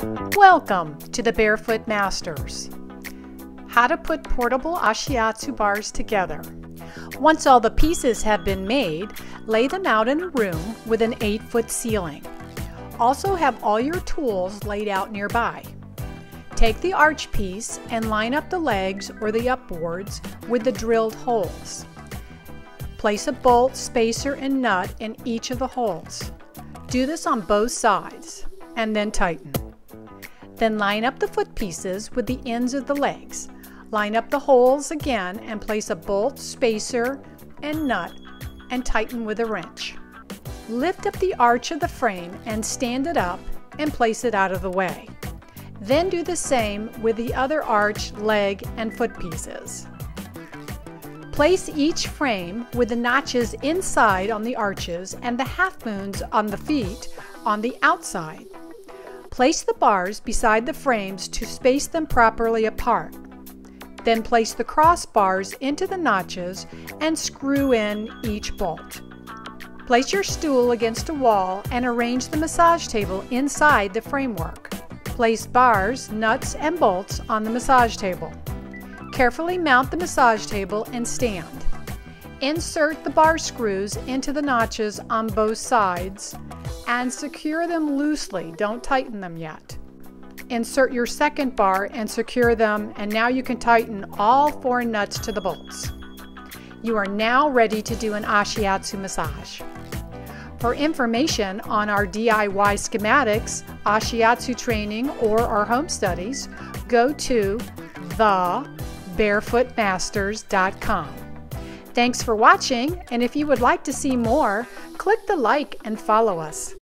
Welcome to the Barefoot Masters. How to put portable Ashiatsu bars together. Once all the pieces have been made, lay them out in a room with an 8-foot ceiling. Also have all your tools laid out nearby. Take the arch piece and line up the legs or the upboards with the drilled holes. Place a bolt, spacer, and nut in each of the holes. Do this on both sides and then tighten. Then line up the foot pieces with the ends of the legs. Line up the holes again and place a bolt, spacer, and nut and tighten with a wrench. Lift up the arch of the frame and stand it up and place it out of the way. Then do the same with the other arch, leg, and foot pieces. Place each frame with the notches inside on the arches and the half moons on the feet on the outside. Place the bars beside the frames to space them properly apart. Then place the crossbars into the notches and screw in each bolt. Place your stool against a wall and arrange the massage table inside the framework. Place bars, nuts, and bolts on the massage table. Carefully mount the massage table and stand. Insert the bar screws into the notches on both sides and secure them loosely. Don't tighten them yet. Insert your second bar and secure them, and now you can tighten all 4 nuts to the bolts. You are now ready to do an Ashiatsu massage. For information on our DIY schematics, Ashiatsu Training, or our home studies, go to thebarefootmasters.com. Thanks for watching, and if you would like to see more, click the like and follow us.